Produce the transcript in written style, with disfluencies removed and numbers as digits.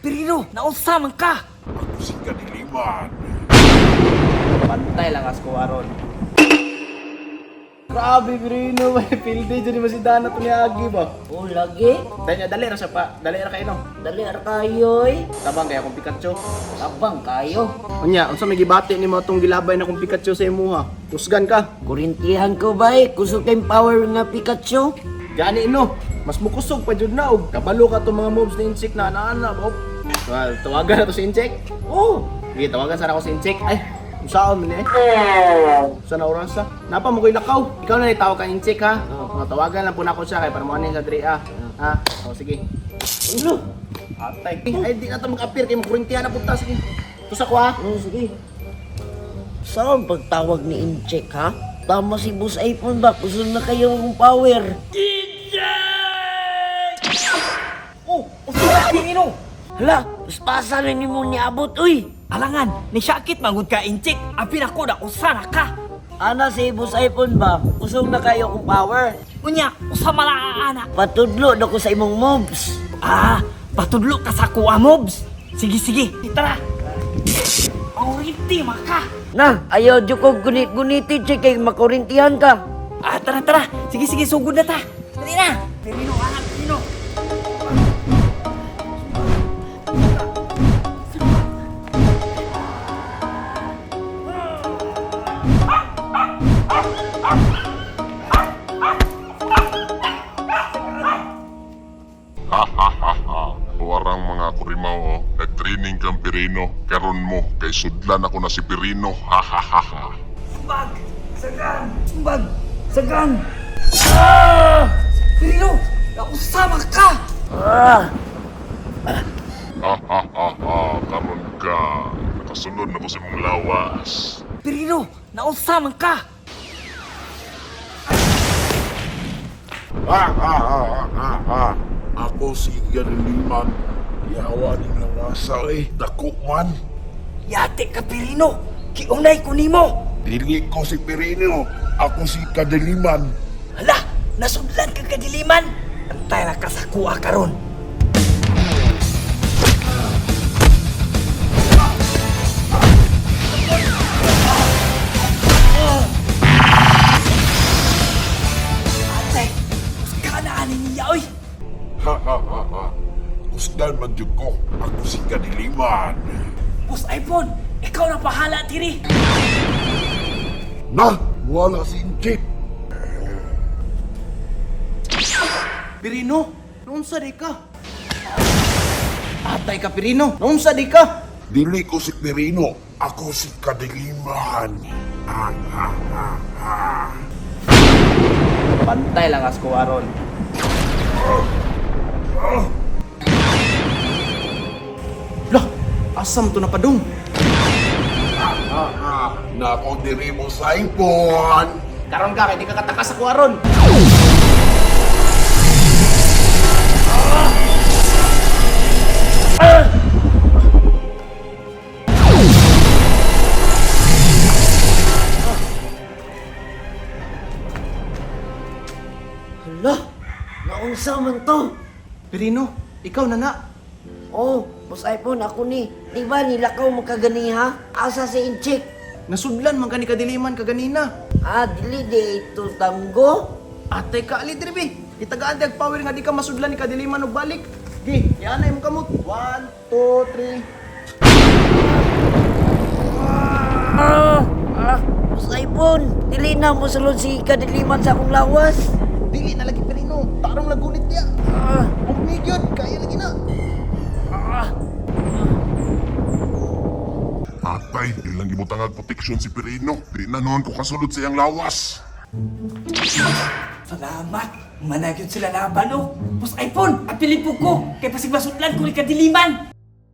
Pirino, naunsa man ka? Ako si Kadiliman. Pantay lang as ko aron. Grabe, Pirino. May pildi dyan mo si Dana to ni Agi ba? Oh, lagi? Dali ra siya pa. Dali ra kayo no. Dali ar kayoy. Tabang kaya akong Pikachu. Tabang kayo. Unya, unsa may gibati ni mo tong gilabay na kong Pikachu sa imuha? Tusgan ka. Kurintihan ko ba eh? Kusog kayong power nga Pikachu? Gani no. Mas mukusog pa jud na og kabalo ka tong mga moves ni Insik na ana ba. Well, tawagan na to si Insik. Oh, sige tawagan sana ako si Insik. Ay, usaon man eh. Sana oras sa. Napa mo koy lakaw. Ikaw na ni tawag ka Insik ha. Oh, tawagan lang po na ako siya kay para mo ani sa diri ah. Ha? Oh, sige. Ulo. Atay. Ay di na to mag-appear kay mo kurintihan na punta sige. Tusa ko ha. Oh, sige. Saan pagtawag ni Incheck ha? Tama si Boss iPhone ba? Kusog na kayo ng power. Oh, usa Pirino. Hala, pasa na ni mo niabot, uy. Alangan, ni sakit magud ka inchik. Apil ako na usa na ka. Ana si Boss iPhone ba? Kusog na kayo ng power. Unya, usa man ang anak. Patudlo na ko sa imong moves. Ah, patudlo ka sa kuha mobs. Sige, sige, tara. Mauriti maka. Na, ayaw dyo ko gunit-guniti, check kay makurintihan ka. Ah, tara, tara. Sige, sige, sugod na ta. Dali na. Pirino, anak, Pirino. Warang mga kurimaw, nag-training kang Pirino. Karon mo, kay sudlan ako na si Pirino. Hahaha. Sumbag! Sagan! Sumbag! Sagan! Ah! Pirino! Nausama ka! Hahaha, karon ka. Nakasunod na ko sa mong lawas. Pirino! Nausama ka! Ako si Kadiliman. Yawa ni lang asa dako man. Yate ka, Pirino! Kiunay ko nimo! Dili ko si Pirino. Ako si Kadiliman. Hala! Nasudlan ka kadiliman! Antay na ka sa kuha karon. Atay! Mas kanaanin niya, oy! Hahaha. Kusdan man jud ko. Ako si Kadiliman. Boss iPhone! Ikaw na pahala, tiri! Na, wala si Inchik. Pirino, naunsa di ka? Atay ka Pirino, naunsa di ka? Dili ko si Pirino. Ako si Kadiliman. Pantay lang as ko aron. Lah, asam to na padung. Nako diri mo sa iPhone. Karon ka kay di ka katakas sa kuwaron. Hala, naunsa man to? Pirino, ikaw na na. Oh, Boss iPhone, ako ni. Di ba nilakaw mo kagani ha? Asa si Incheck? Nasudlan man ka ni Kadiliman kaganina. Ah, dili di ito tanggo? Atay ka ali dribi. Itagaan tag power nga di ka masudlan ni Kadiliman og balik. Di, yanay mo kamot. 1 2 3. Boss iPhone, dili na mo sulod si Kadiliman sa akong lawas. Dili na lagi Pirino. Tarong lagunit niya. Bumigyod, kaya lagi na. Atay, ilang gibutang protection si Pirino. Di na noon ko kasulod sa iyang lawas. Salamat! Managyod sila laban, oh! Boss iPhone! Apilin po ko! Kay pasig masudlan ko ni kadiliman!